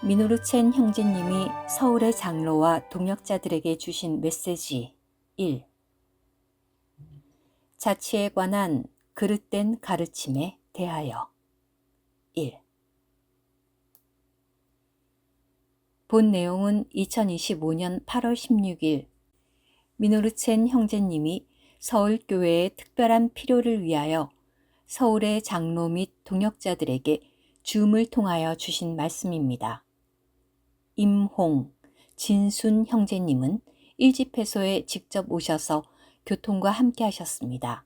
미노루첸 형제님이 서울의 장로와 동역자들에게 주신 메시지 1. 자치에 관한 그릇된 가르침에 대하여 1. 본 내용은 2025년 8월 16일 미노루첸 형제님이 서울교회의 특별한 필요를 위하여 서울의 장로 및 동역자들에게 줌을 통하여 주신 말씀입니다. 임홍, 진순 형제님은 일집회소에 직접 오셔서 교통과 함께 하셨습니다.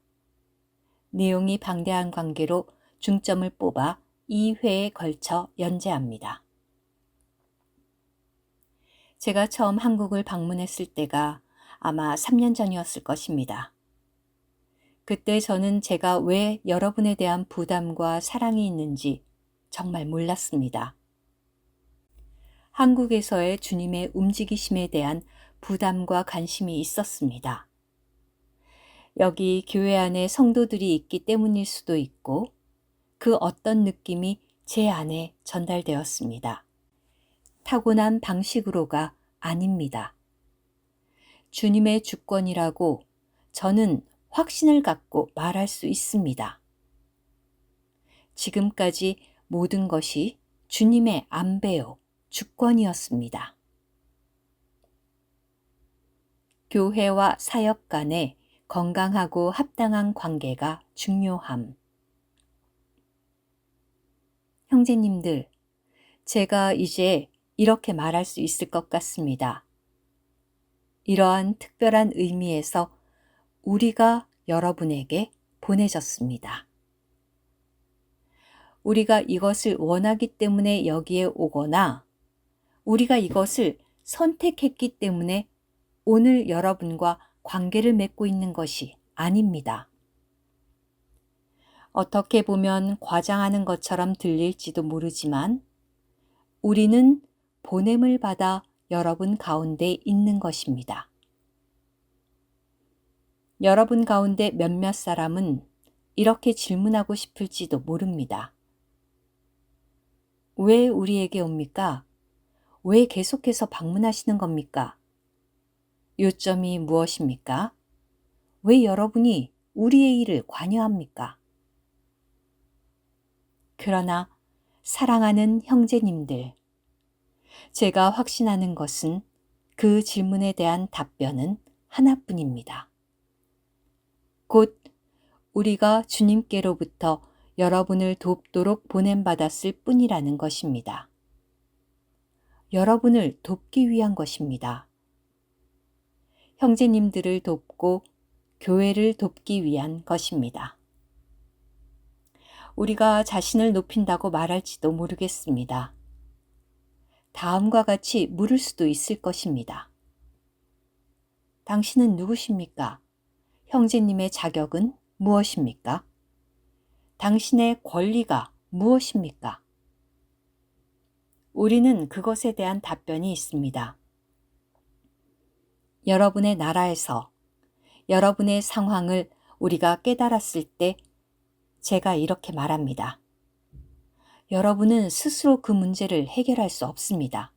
내용이 방대한 관계로 중점을 뽑아 2회에 걸쳐 연재합니다. 제가 처음 한국을 방문했을 때가 아마 3년 전이었을 것입니다. 그때 저는 제가 왜 여러분에 대한 부담과 사랑이 있는지 정말 몰랐습니다. 한국에서의 주님의 움직이심에 대한 부담과 관심이 있었습니다. 여기 교회 안에 성도들이 있기 때문일 수도 있고 그 어떤 느낌이 제 안에 전달되었습니다. 타고난 방식으로가 아닙니다. 주님의 주권이라고 저는 확신을 갖고 말할 수 있습니다. 지금까지 모든 것이 주님의 안배요, 주권이었습니다. 교회와 사역 간의 건강하고 합당한 관계가 중요함. 형제님들, 제가 이제 이렇게 말할 수 있을 것 같습니다. 이러한 특별한 의미에서 우리가 여러분에게 보내졌습니다. 우리가 이것을 원하기 때문에 여기에 오거나 우리가 이것을 선택했기 때문에 오늘 여러분과 관계를 맺고 있는 것이 아닙니다. 어떻게 보면 과장하는 것처럼 들릴지도 모르지만 우리는 보냄을 받아 여러분 가운데 있는 것입니다. 여러분 가운데 몇몇 사람은 이렇게 질문하고 싶을지도 모릅니다. 왜 우리에게 옵니까? 왜 계속해서 방문하시는 겁니까? 요점이 무엇입니까? 왜 여러분이 우리의 일을 관여합니까? 그러나 사랑하는 형제님들, 제가 확신하는 것은 그 질문에 대한 답변은 하나뿐입니다. 곧 우리가 주님께로부터 여러분을 돕도록 보냄받았을 뿐이라는 것입니다. 여러분을 돕기 위한 것입니다. 형제님들을 돕고 교회를 돕기 위한 것입니다. 우리가 자신을 높인다고 말할지도 모르겠습니다. 다음과 같이 물을 수도 있을 것입니다. 당신은 누구십니까? 형제님의 자격은 무엇입니까? 당신의 권리가 무엇입니까? 우리는 그것에 대한 답변이 있습니다. 여러분의 나라에서 여러분의 상황을 우리가 깨달았을 때 제가 이렇게 말합니다. 여러분은 스스로 그 문제를 해결할 수 없습니다.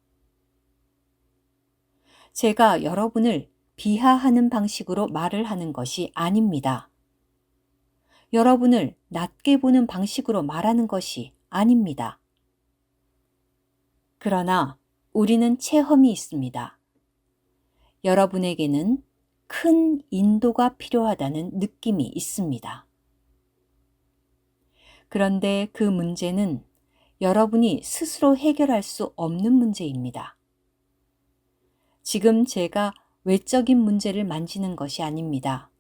제가 여러분을 비하하는 방식으로 말을 하는 것이 아닙니다. 여러분을 낮게 보는 방식으로 말하는 것이 아닙니다. 그러나 우리는 체험이 있습니다. 여러분에게는 큰 인도가 필요하다는 느낌이 있습니다. 그런데 그 문제는 여러분이 스스로 해결할 수 없는 문제입니다. 지금 제가 외적인 문제를 만지는 것이 아닙니다.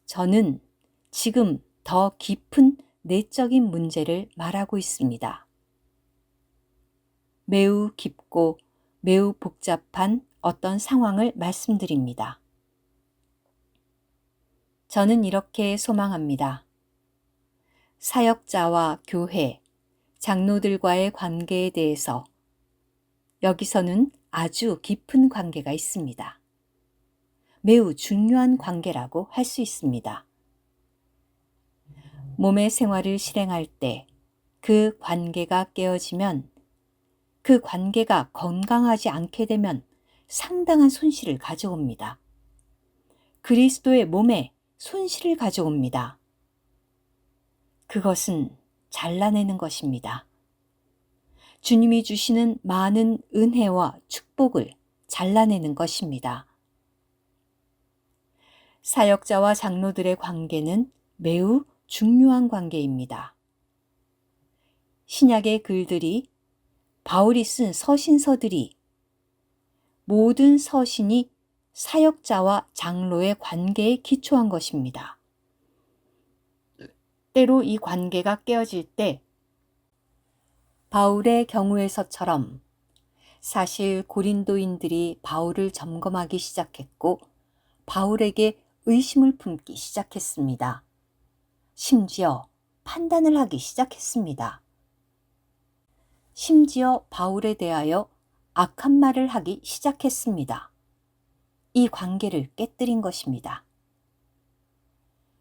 저는 지금 더 깊은 내적인 문제를 말하고 있습니다. 매우 깊고 매우 복잡한 어떤 상황을 말씀드립니다. 저는 이렇게 소망합니다. 사역자와 교회, 장로들과의 관계에 대해서 여기서는 아주 깊은 관계가 있습니다. 매우 중요한 관계라고 할 수 있습니다. 몸의 생활을 실행할 때 그 관계가 깨어지면 그 관계가 건강하지 않게 되면 상당한 손실을 가져옵니다. 그리스도의 몸에 손실을 가져옵니다. 그것은 잘라내는 것입니다. 주님이 주시는 많은 은혜와 축복을 잘라내는 것입니다. 사역자와 장로들의 관계는 매우 중요한 관계입니다. 신약의 글들이, 바울이 쓴 서신서들이, 모든 서신이 사역자와 장로의 관계에 기초한 것입니다. 때로 이 관계가 깨어질 때 바울의 경우에서처럼 사실 고린도인들이 바울을 점검하기 시작했고 바울에게 의심을 품기 시작했습니다. 심지어 판단을 하기 시작했습니다. 심지어 바울에 대하여 악한 말을 하기 시작했습니다. 이 관계를 깨뜨린 것입니다.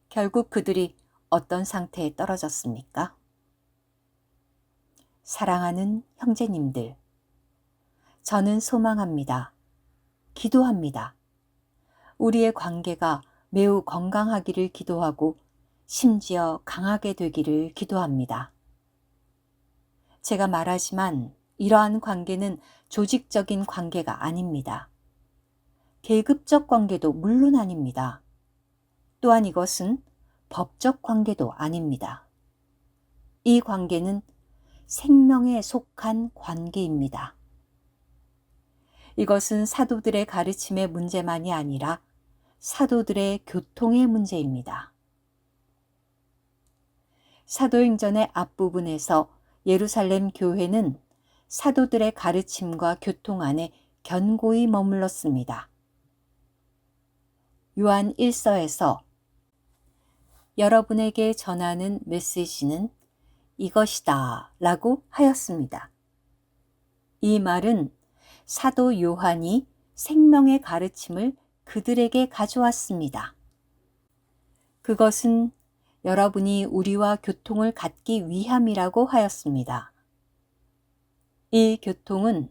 결국 그들이 어떤 상태에 떨어졌습니까? 사랑하는 형제님들, 저는 소망합니다. 기도합니다. 우리의 관계가 매우 건강하기를 기도하고 심지어 강하게 되기를 기도합니다. 제가 말하지만 이러한 관계는 조직적인 관계가 아닙니다. 계급적 관계도 물론 아닙니다. 또한 이것은 법적 관계도 아닙니다. 이 관계는 생명에 속한 관계입니다. 이것은 사도들의 가르침의 문제만이 아니라 사도들의 교통의 문제입니다. 사도행전의 앞부분에서 예루살렘 교회는 사도들의 가르침과 교통 안에 견고히 머물렀습니다. 요한 1서에서 여러분에게 전하는 메시지는 이것이다 라고 하였습니다. 이 말은 사도 요한이 생명의 가르침을 그들에게 가져왔습니다. 그것은 여러분이 우리와 교통을 갖기 위함이라고 하였습니다. 이 교통은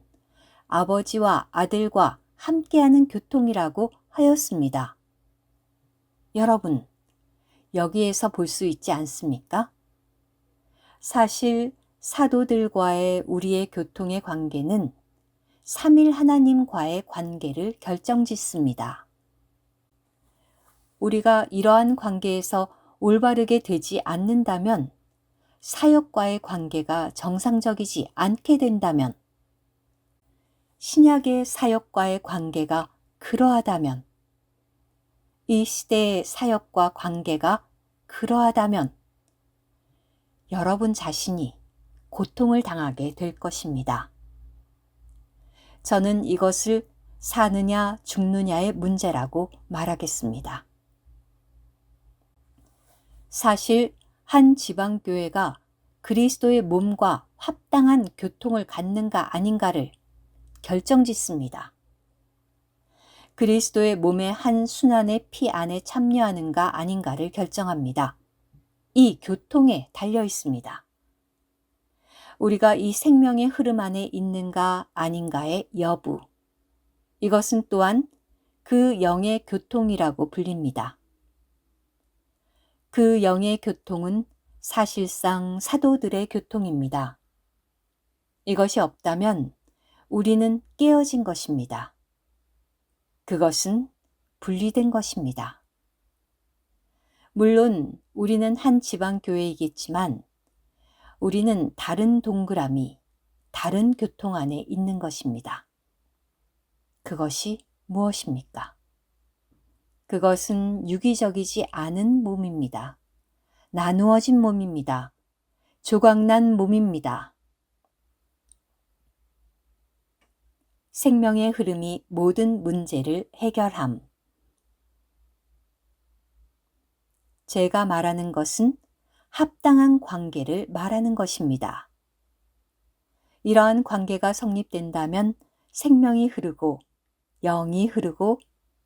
아버지와 아들과 함께하는 교통이라고 하였습니다. 여러분, 여기에서 볼 수 있지 않습니까? 사실 사도들과의 우리의 교통의 관계는 삼일 하나님과의 관계를 결정짓습니다. 우리가 이러한 관계에서 올바르게 되지 않는다면, 사역과의 관계가 정상적이지 않게 된다면, 신약의 사역과의 관계가 그러하다면, 이 시대의 사역과 관계가 그러하다면, 여러분 자신이 고통을 당하게 될 것입니다. 저는 이것을 사느냐 죽느냐의 문제라고 말하겠습니다. 사실 한 지방교회가 그리스도의 몸과 합당한 교통을 갖는가 아닌가를 결정짓습니다. 그리스도의 몸의 한 순환의 피 안에 참여하는가 아닌가를 결정합니다. 이 교통에 달려 있습니다. 우리가 이 생명의 흐름 안에 있는가 아닌가의 여부, 이것은 또한 그 영의 교통이라고 불립니다. 그 영의 교통은 사실상 사도들의 교통입니다. 이것이 없다면 우리는 깨어진 것입니다. 그것은 분리된 것입니다. 물론 우리는 한 지방교회이겠지만 우리는 다른 동그라미, 다른 교통 안에 있는 것입니다. 그것이 무엇입니까? 그것은 유기적이지 않은 몸입니다. 나누어진 몸입니다. 조각난 몸입니다. 생명의 흐름이 모든 문제를 해결함. 제가 말하는 것은 합당한 관계를 말하는 것입니다. 이러한 관계가 성립된다면 생명이 흐르고 영이 흐르고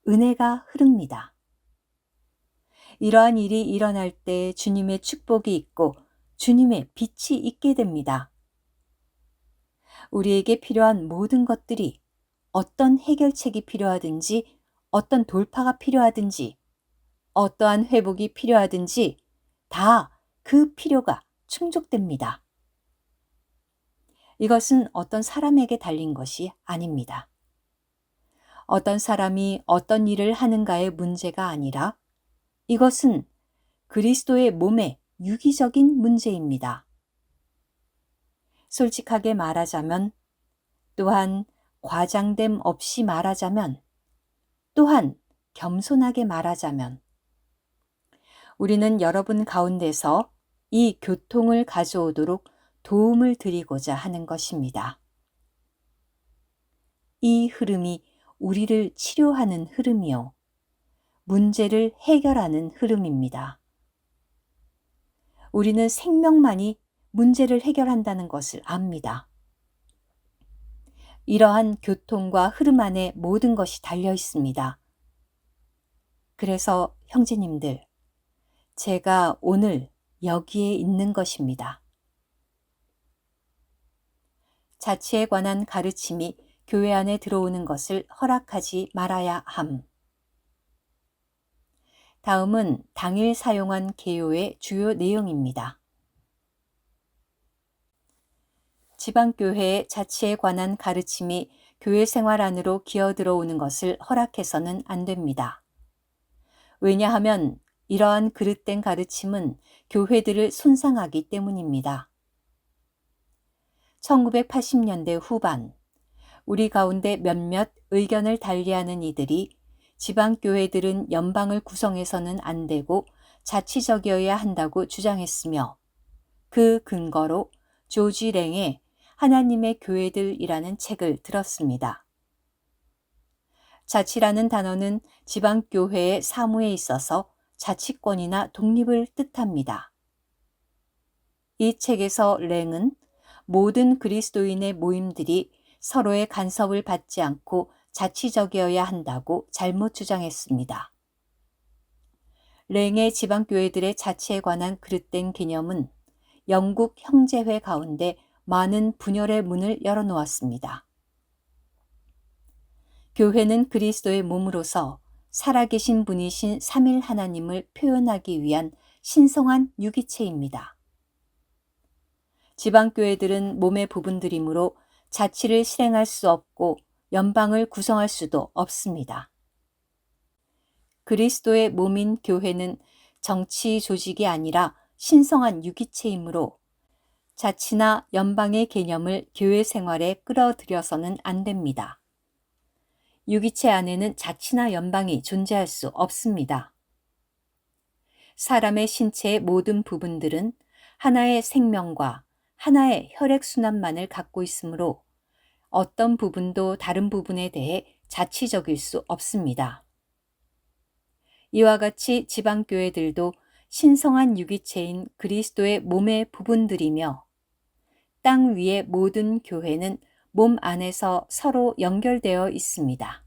은혜가 흐릅니다. 이러한 일이 일어날 때 주님의 축복이 있고 주님의 빛이 있게 됩니다. 우리에게 필요한 모든 것들이 어떤 해결책이 필요하든지 어떤 돌파가 필요하든지 어떠한 회복이 필요하든지 다 그 필요가 충족됩니다. 이것은 어떤 사람에게 달린 것이 아닙니다. 어떤 사람이 어떤 일을 하는가의 문제가 아니라 이것은 그리스도의 몸의 유기적인 문제입니다. 솔직하게 말하자면, 또한 과장됨 없이 말하자면, 또한 겸손하게 말하자면, 우리는 여러분 가운데서 이 교통을 가져오도록 도움을 드리고자 하는 것입니다. 이 흐름이 우리를 치료하는 흐름이요, 문제를 해결하는 흐름입니다. 우리는 생명만이 문제를 해결한다는 것을 압니다. 이러한 교통과 흐름 안에 모든 것이 달려 있습니다. 그래서 형제님들, 제가 오늘 여기에 있는 것입니다. 자치에 관한 가르침이 교회 안에 들어오는 것을 허락하지 말아야 함. 다음은 당일 사용한 개요의 주요 내용입니다. 지방교회의 자치에 관한 가르침이 교회 생활 안으로 기어 들어오는 것을 허락해서는 안 됩니다. 왜냐하면 이러한 그릇된 가르침은 교회들을 손상하기 때문입니다. 1980년대 후반, 우리 가운데 몇몇 의견을 달리하는 이들이 지방교회들은 연방을 구성해서는 안 되고 자치적이어야 한다고 주장했으며, 그 근거로 조지 랭의 하나님의 교회들이라는 책을 들었습니다. 자치라는 단어는 지방교회의 사무에 있어서 자치권이나 독립을 뜻합니다. 이 책에서 랭은 모든 그리스도인의 모임들이 서로의 간섭을 받지 않고 자치적이어야 한다고 잘못 주장했습니다. 랭의 지방교회들의 자치에 관한 그릇된 개념은 영국 형제회 가운데 많은 분열의 문을 열어놓았습니다. 교회는 그리스도의 몸으로서 살아계신 분이신 삼일 하나님을 표현하기 위한 신성한 유기체입니다. 지방교회들은 몸의 부분들이므로 자치를 실행할 수 없고 연방을 구성할 수도 없습니다. 그리스도의 몸인 교회는 정치 조직이 아니라 신성한 유기체이므로 자치나 연방의 개념을 교회 생활에 끌어들여서는 안 됩니다. 유기체 안에는 자치나 연방이 존재할 수 없습니다. 사람의 신체의 모든 부분들은 하나의 생명과 하나의 혈액순환만을 갖고 있으므로 어떤 부분도 다른 부분에 대해 자치적일 수 없습니다. 이와 같이 지방교회들도 신성한 유기체인 그리스도의 몸의 부분들이며 땅 위의 모든 교회는 몸 안에서 서로 연결되어 있습니다.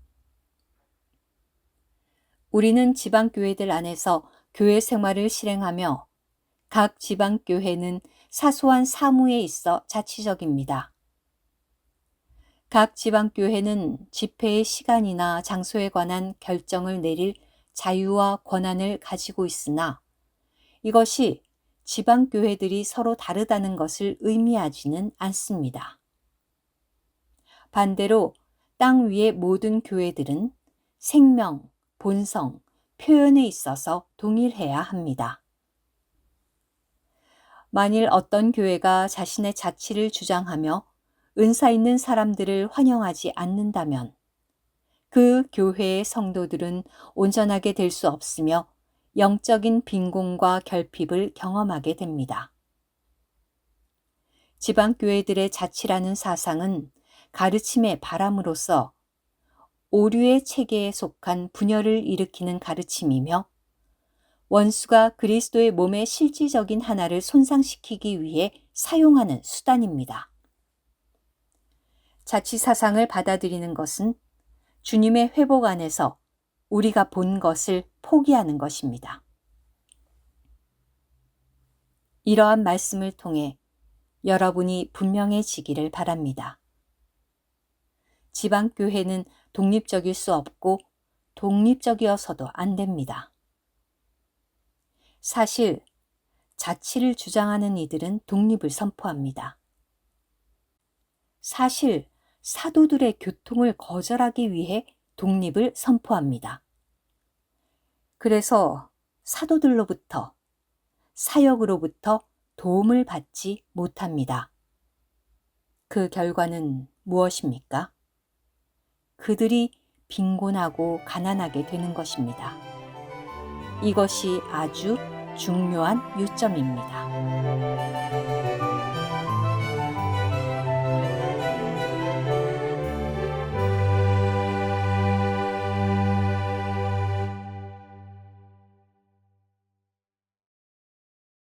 우리는 지방교회들 안에서 교회 생활을 실행하며 각 지방교회는 사소한 사무에 있어 자치적입니다. 각 지방교회는 집회의 시간이나 장소에 관한 결정을 내릴 자유와 권한을 가지고 있으나 이것이 지방교회들이 서로 다르다는 것을 의미하지는 않습니다. 반대로 땅 위의 모든 교회들은 생명, 본성, 표현에 있어서 동일해야 합니다. 만일 어떤 교회가 자신의 자치를 주장하며 은사 있는 사람들을 환영하지 않는다면 그 교회의 성도들은 온전하게 될 수 없으며 영적인 빈곤과 결핍을 경험하게 됩니다. 지방교회들의 자치라는 사상은 가르침의 바람으로서 오류의 체계에 속한 분열을 일으키는 가르침이며 원수가 그리스도의 몸의 실질적인 하나를 손상시키기 위해 사용하는 수단입니다. 자치 사상을 받아들이는 것은 주님의 회복 안에서 우리가 본 것을 포기하는 것입니다. 이러한 말씀을 통해 여러분이 분명해지기를 바랍니다. 지방교회는 독립적일 수 없고 독립적이어서도 안 됩니다. 사실 자치를 주장하는 이들은 독립을 선포합니다. 사실 사도들의 교통을 거절하기 위해 독립을 선포합니다. 그래서 사도들로부터, 사역으로부터 도움을 받지 못합니다. 그 결과는 무엇입니까? 그들이 빈곤하고 가난하게 되는 것입니다. 이것이 아주 중요한 요점입니다.